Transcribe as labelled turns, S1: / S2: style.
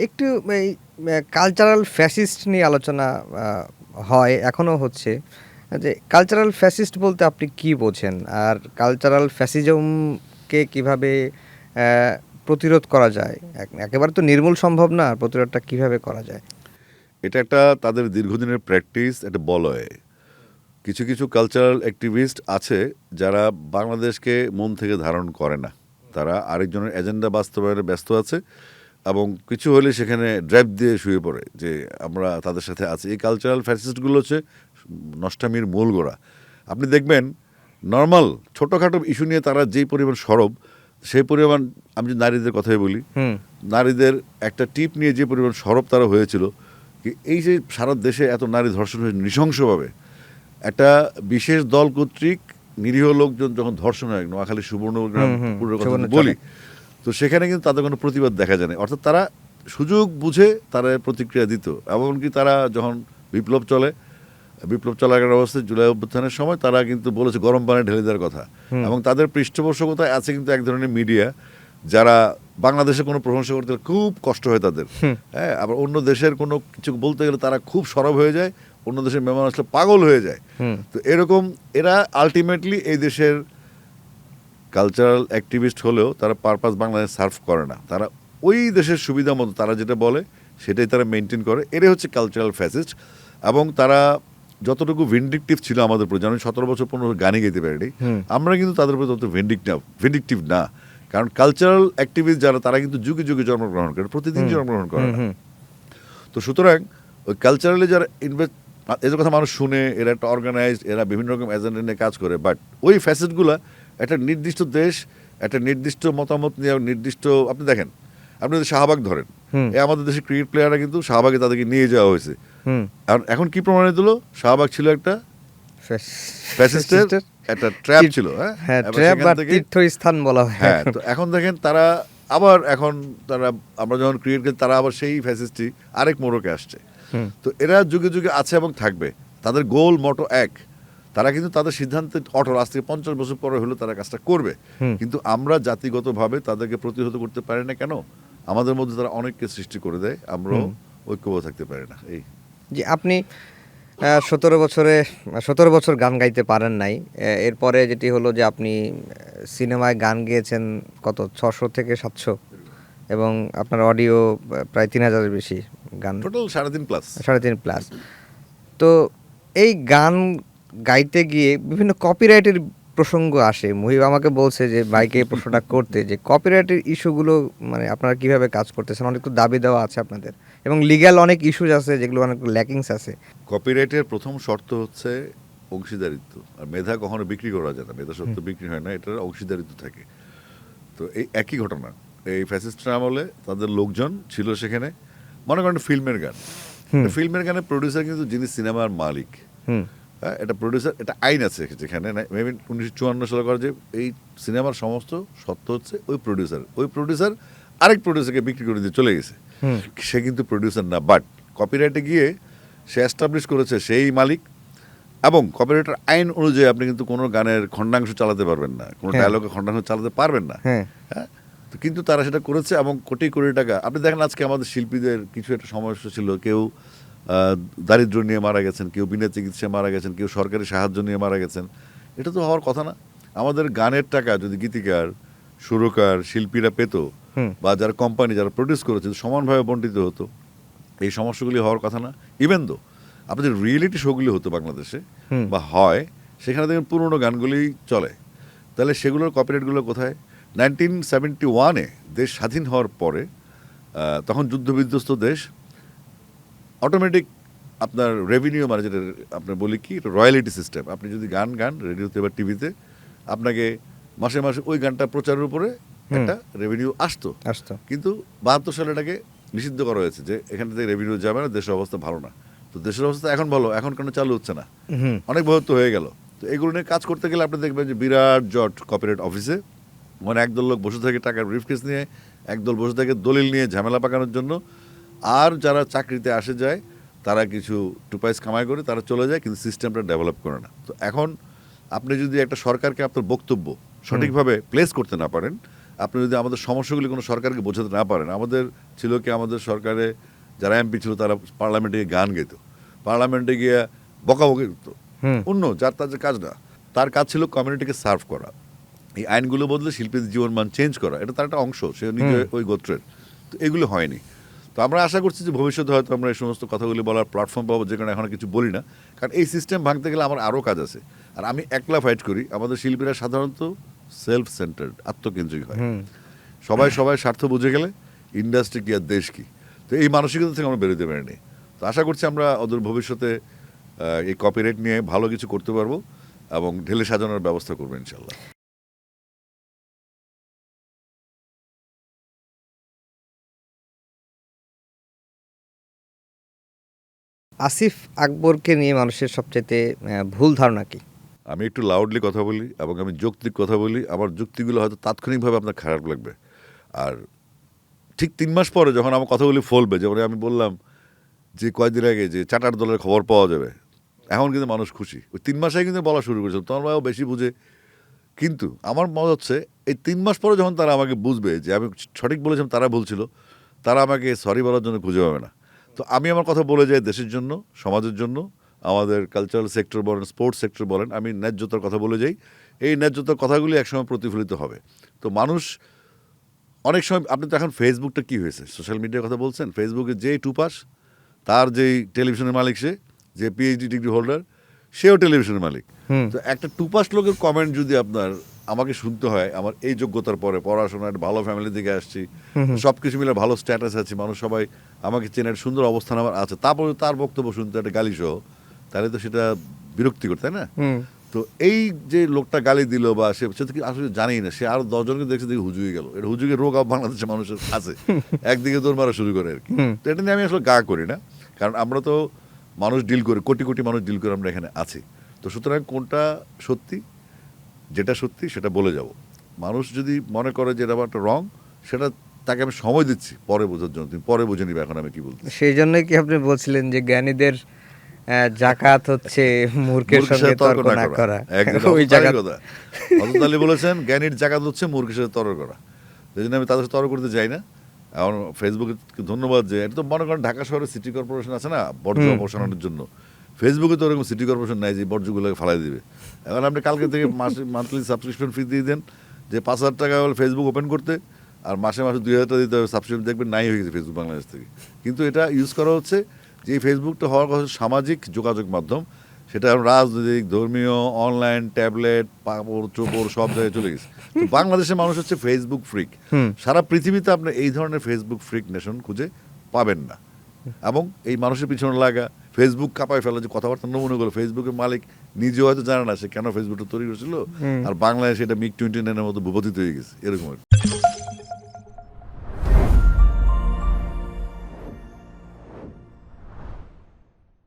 S1: একটু এই cultural fascist নিয়ে আলোচনা হয়, এখনো হচ্ছে। যে কালচারাল ফ্যাসিস্ট বলতে আপনি কি বোঝেন? আর কালচারাল ফ্যাসিজমকে কিভাবে প্রতিরোধ করা যায়? একেবারে তো নির্মূল সম্ভব না। প্রতিরোধটা কিভাবে করা যায়?
S2: এটা একটা তাদের দীর্ঘদিনের প্র্যাকটিস, একটা বলয়। কিছু কিছু কালচারাল অ্যাক্টিভিস্ট আছে যারা বাংলাদেশকে মন থেকে ধারণ করে না। তারা আরেকজনের এজেন্ডা বাস্তবায়নে ব্যস্ত আছে এবং কিছু হলে সেখানে ড্রাইভ দিয়ে শুয়ে পড়ে যে আমরা তাদের সাথে আছি। এই কালচারাল ফ্যাসিস্টগুলো হচ্ছে নষ্টামির মূল গোড়া। আপনি দেখবেন নর্মাল ছোটোখাটো ইস্যু নিয়ে তারা যেই পরিমাণ সরব, সেই পরিমাণ, আমি যদি নারীদের কথাই বলি, নারীদের একটা টিপ নিয়ে যে পরিমাণ সরব তারা হয়েছিল, এই যে সারা দেশে এত নারী ধর্ষণ হয়েছে নৃশংসভাবে, একটা বিশেষ দল কর্তৃক নিরীহ লোকজন যখন ধর্ষণ হয়, নোয়াখালী সুবর্ণগ্রাম পুরো কথা যদি বলি, তো সেখানে কিন্তু তাদের কোনো প্রতিবাদ দেখা যায় না। অর্থাৎ তারা সুযোগ বুঝে তারা প্রতিক্রিয়া দিত। এমনকি তারা যখন বিপ্লব চলাকালীন অবস্থায় জুলাই অভ্যুত্থানের সময় তারা কিন্তু বলেছে গরম পানি ঢেলে দেওয়ার কথা। এবং তাদের পৃষ্ঠপোষকতায় আছে কিন্তু এক ধরনের মিডিয়া যারা বাংলাদেশে কোনো প্রশংসা করতে গেলে খুব কষ্ট হয় তাদের। হ্যাঁ, আবার অন্য দেশের কোনো কিছু বলতে গেলে তারা খুব সরব হয়ে যায়, অন্য দেশের মেহমান আসলে পাগল হয়ে যায়। তো এরকম এরা আলটিমেটলি এই দেশের কালচারাল অ্যাক্টিভিস্ট হলেও তারা পারপাস বাংলাদেশ সার্ভ করে না। তারা ওই দেশের সুবিধা মতো তারা যেটা বলে সেটাই তারা মেনটেন করে। এটাই হচ্ছে কালচারাল ফ্যাসিস্ট। এবং তারা যতটুকু ভিন্ডিকটিভ ছিল আমাদের প্রতি, আমি 17 বছর 15 গানই গাইতে পারিনি, আমরা কিন্তু তাদের প্রতি তত ভিন্ডিকটিভ না। কারণ কালচারাল অ্যাক্টিভিস্ট যারা, তারা কিন্তু যুগে যুগে জন্মগ্রহণ করে, প্রতিদিন জন্মগ্রহণ করে না। তো সুতরাং ওই কালচারালি যারা এদের কথা মানুষ শুনে, এরা একটা অর্গানাইজড, এরা বিভিন্ন রকম এজেন্ডা নিয়ে কাজ করে, বাট ওই ফ্যাসিস্টগুলা একটা নির্দিষ্ট দেশ, একটা নির্দিষ্ট মতামত নিয়ে নির্দিষ্ট, আপনি দেখেন, আপনি যদি শাহবাগ ধরেন, আমাদের দেশের ক্রিকেট প্লেয়াররা কিন্তু শাহবাগে তাদেরকে নিয়ে যাওয়া হয়েছে। এখন কি প্রমাণিত হলো? শাহবাগ ছিল একটা ফ্যাসিস্টের একটা ট্র্যাপ ছিল।
S1: হ্যাঁ, ট্র্যাপ বা তীর্থস্থান বলা হয়।
S2: হ্যাঁ, তো এখন দেখেন তারা আবার, এখন তারা, আমরা যখন ক্রিকেট খেলি, তারা আবার সেই ফ্যাসিস্টই আরেক মোড়কে আসছে। তো এরা যুগে যুগে আছে এবং থাকবে। তাদের গোল মোটো এক। তারা কিন্তু তাদের সিদ্ধান্তে অটল। আজ থেকে 50 বছর পরে হলেও তারা কাজটা করবে। কিন্তু আমরা জাতিগতভাবে তাদেরকে প্রতিহত করতে পারি না। কেন? আমাদের মধ্যে তারা অনেককে সৃষ্টি করে দেয়, আমরাও ঐক্যবদ্ধ থাকতে পারি না। এই
S1: যে আপনি 17 বছর গান গাইতে পারেন নাই। এরপরে যেটি হলো যে আপনি সিনেমায় গান গেয়েছেন কত 600 থেকে 700, এবং আপনার অডিও প্রায় 3000-এর বেশি গান,
S2: টোটাল 3.5 প্লাস।
S1: 3.5 প্লাস। তো এই গান গাইতে গিয়ে বিভিন্ন কপিরাইটের প্রসঙ্গ আসে। মুহিব আমাকে বলছে যে বাইকে এই প্রশ্নটা করতে, যে কপিরাইটের ইস্যুগুলো মানে আপনারা কিভাবে কাজ করতেছেন? অনেক তো দাবি দেওয়া আছে আপনাদের, এবং লিগ্যাল অনেক ইস্যুজ আছে যেগুলো অনেক ল্যাকিংস আছে।
S2: কপিরাইটের প্রথম শর্ত হচ্ছে অংশীদারিত্ব। আর মেধা কখনো বিক্রি করা যায় না, মেধা সত্য বিক্রি হয় না, এটার অংশীদারিত্ব থাকে। তো এই একই ঘটনা, এই ফ্যাসিস্টরা আমলে তাদের লোকজন ছিল সেখানে। মনে করেন ফিল্মের গান, ফিল্মের গানের প্রডিউসার কিন্তু যিনি সিনেমার মালিক, হ্যাঁ, এটা প্রডিউসার, এটা আইন আছে যেখানে, মেবি 1954 সালে করা, যে এই সিনেমার সমস্ত সত্য হচ্ছে ওই প্রডিউসার আরেক প্রডিউসারকে বিক্রি করে দিয়ে চলে গেছে। সে কিন্তু প্রডিউসার না, বাট কপিরাইটে গিয়ে সে এস্টাবলিশ করেছে সেই মালিক। এবং কপিরাইটের আইন অনুযায়ী আপনি কিন্তু কোনো গানের খণ্ডাংশ চালাতে পারবেন না, কোনো ডায়লগে খণ্ডাংশ চালাতে পারবেন না। হ্যাঁ, তো কিন্তু তারা সেটা করেছে এবং কোটি কোটি টাকা। আপনি দেখেন আজকে আমাদের শিল্পীদের কিছু একটা সমস্যা ছিল, কেউ দারিদ্র নিয়ে মারা গেছেন, কেউ বিনা চিকিৎসায় মারা গেছেন, কেউ সরকারি সাহায্য নিয়ে মারা গেছেন। এটা তো হওয়ার কথা না। আমাদের গানের টাকা যদি গীতিকার, সুরকার, শিল্পীরা পেত, বা যারা কোম্পানি যারা প্রডিউস করেছে সমানভাবে বণ্টিত হতো, এই সমস্যাগুলি হওয়ার কথা না। ইভেন দো আপনাদের রিয়েলিটি শোগুলি হতো বাংলাদেশে বা হয়, সেখানে দেখেন পুরোনো গানগুলি চলে, তাহলে সেগুলোর কপিরাইটগুলো কোথায়? 1971-এ দেশ স্বাধীন হওয়ার পরে, তখন যুদ্ধবিধ্বস্ত দেশ, অটোমেটিক আপনার রেভিনিউ, মানে যেটা আপনার বলি কি, রয়্যালিটি সিস্টেম। আপনি যদি গান রেডিওতে বা টিভিতে, আপনাকে মাসে মাসে ওই গানটা প্রচারের উপরে একটা রেভিনিউ আসতো। কিন্তু 72 সালে এটাকে নিষিদ্ধ করা হয়েছে, যে এখান থেকে রেভিনিউ যাবে না, দেশের অবস্থা ভালো না। তো দেশের অবস্থা এখন ভালো, এখন কেন চালু হচ্ছে না? অনেক বছর হয়ে গেল। তো এগুলো নিয়ে কাজ করতে গেলে আপনি দেখবেন যে বিরাট জট কপিরাইট অফিসে, মানে একদল লোক বসে থাকে টাকার ব্রিফকেস নিয়ে, একদল বসে থাকে দলিল নিয়ে ঝামেলা পাকানোর জন্য। আর যারা চাকরিতে আসে যায়, তারা কিছু টুপাইস কামাই করে তারা চলে যায়, কিন্তু সিস্টেমটা ডেভেলপ করে না। তো এখন আপনি যদি একটা সরকারকে আপনার বক্তব্য সঠিকভাবে প্লেস করতে না পারেন, আপনি যদি আমাদের সমস্যাগুলি কোনো সরকারকে বোঝাতে না পারেন, আমাদের ছিল কি আমাদের সরকারে যারা এমপি ছিল তারা পার্লামেন্টে গিয়ে গান গেত, পার্লামেন্টে গিয়ে বকাবকি করতো, অন্য যার তার যে কাজ না, তার কাজ ছিল কমিউনিটিকে সার্ভ করা, এই আইনগুলো বদলে শিল্পীদের জীবনমান চেঞ্জ করা, এটা তার একটা অংশ, সে নিজে ওই গোত্রের। তো এগুলো হয়নি। তো আমরা আশা করছি যে ভবিষ্যতে হয়তো আমরা এই সমস্ত কথাগুলি বলার প্ল্যাটফর্ম পাবো, যে কারণে এখন কিছু বলি না, কারণ এই সিস্টেম ভাঙতে গেলে আমার আরও কাজ আছে। আর আমি একলা ফাইট করি, আমাদের শিল্পীরা সাধারণত সেলফ সেন্টার্ড, আত্মকেন্দ্রিক হয়, সবাই সবাই স্বার্থ বুঝে গেলে ইন্ডাস্ট্রি কি আর দেশ কি। তো এই মানসিকতা থেকে আমরা বেরোতে পারিনি। তো আশা করছি আমরা অদূর ভবিষ্যতে এই কপিরাইট নিয়ে ভালো কিছু করতে পারবো এবং ঢেলে সাজানোর ব্যবস্থা করবো ইনশাল্লাহ।
S1: আসিফ আকবরকে নিয়ে মানুষের সবচাইতে ভুল ধারণা কি?
S2: আমি একটু লাউডলি কথা বলি এবং আমি যৌক্তিক কথা বলি, আমার যুক্তিগুলো হয়তো তাৎক্ষণিকভাবে আপনার খারাপ লাগবে, আর ঠিক 3 মাস পরে যখন আমার কথাগুলি ফলবে, যেমন আমি বললাম যে কয়েকদিন আগে যে চার্টার দলের খবর পাওয়া যাবে, এখন কিন্তু মানুষ খুশি। ওই 3 মাসে কিন্তু বলা শুরু করেছিল, তোমার বেশি বুঝে। কিন্তু আমার মনে হচ্ছে এই 3 মাস পরে যখন তারা আমাকে বুঝবে যে আমি সঠিক বলেছিলাম, তারা বলছিল, তারা আমাকে সরি বলার জন্য খুঁজে পাবে না। তো আমি আমার কথা বলে যাই দেশের জন্য, সমাজের জন্য, আমাদের কালচারাল সেক্টর বলেন, স্পোর্টস সেক্টর বলেন, আমি ন্যায্যতার কথা বলে যাই। এই ন্যায্যতার কথাগুলি একসময় প্রতিফলিত হবে। তো মানুষ অনেক সময়, আপনি তো এখন ফেসবুকটা কী হয়েছে, সোশ্যাল মিডিয়ার কথা বলছেন, ফেসবুকে যেই টুপাস, তার যেই টেলিভিশনের মালিক, সে যে পিএইচডি ডিগ্রি হোল্ডার, সেও টেলিভিশনের মালিক। তো একটা টুপাস লোকের কমেন্ট যদি আপনার আমাকে শুনতে হয়, আমার এই যোগ্যতার পরে, পড়াশোনার ভালো ফ্যামিলি থেকে আসছি, সব কিছু মিলে ভালো স্ট্যাটাস আছে, মানুষ সবাই আমাকে চেনার সুন্দর অবস্থান আমার আছে, তারপরে তার বক্তব্য শুনতে একটা গালি সহ, তাহলে তো সেটা বিরক্তিকর, তাই না? তো এই যে লোকটা গালি দিল বা সে তো কি আসলে জানেই না, সে আরো 10 জনকে দেখছে, দেখে হুজুগে গেল। এটা হুজুগের রোগ বাংলাদেশের মানুষের আছে, একদিকে দৌড় মারা শুরু করে আর কি। তো এটা নিয়ে আমি আসলে গা করি না, কারণ আমরা তো মানুষ ডিল করি, কোটি কোটি মানুষ ডিল করে আমরা এখানে আছি। তো সুতরাং কোনটা সত্যি, যেটা সত্যি সেটা বলে যাব। মানুষ যদি মনে করে যে এটা একটা রং, সেটা তাকে আমি সময় দিচ্ছি পরে বোঝার জন্য, তুমি পরে বুঝে নিবে এখন আমি কি বলছি।
S1: সেই জন্যই কি আপনি বলছিলেন যে জ্ঞানীদের জাকাত হচ্ছে মূর্খের সঙ্গে তর্ক না করা? ওই জাকাত
S2: কথা হযরত আলী বলেছেন, জ্ঞানীর জাকাত হচ্ছে মূর্খের সাথে তর্ক করা। সেই জন্য আমি তাদের সাথে তর্ক করতে যাই না। এখন ফেসবুকে ধন্যবাদ, যে এটা তো মনে করেন ঢাকা শহরে সিটি কর্পোরেশন আছে না বর্জ্য অপসারণের জন্য, ফেসবুকে তো ওরকম সিটি কর্পোরেশন নাই যে বর্জ্যগুলোকে ফালাই দিবে। এখন আপনি কালকে থেকে মাসে মান্থলি সাবস্ক্রিপশন ফি দিয়ে দেন, যে 5,000 টাকা হলে ফেসবুক ওপেন করতে, আর মাসে মাসে 2,000 টাকা দিতে হবে সাবস্ক্রিপশন, দেখবেন নাই হয়ে গেছে ফেসবুক বাংলাদেশ থেকে। কিন্তু এটা ইউজ করা হচ্ছে যে এই ফেসবুকটা হওয়ার কথা সামাজিক যোগাযোগ মাধ্যম, সেটা এখন রাজনৈতিক, ধর্মীয়, অনলাইন, ট্যাবলেট, পাপড় চোপড় সব জায়গায় চলে গেছে। তো বাংলাদেশের মানুষ হচ্ছে ফেসবুক ফ্রিক। সারা পৃথিবীতে আপনি এই ধরনের ফেসবুক ফ্রিক নেশন খুঁজে পাবেন না। এবং এই মানুষের পিছনে লাগা, ফেসবুক কাঁপায় ফেলা, যে কথাবার্তা নমুনাগুলো, ফেসবুকের মালিক নিজেও হয়তো জানে না সে কেন ফেসবুকটা তৈরি করেছিল, আর বাংলাদেশে এটা মিগ 29 মতো ভূপতিত হয়ে গেছে, এরকম।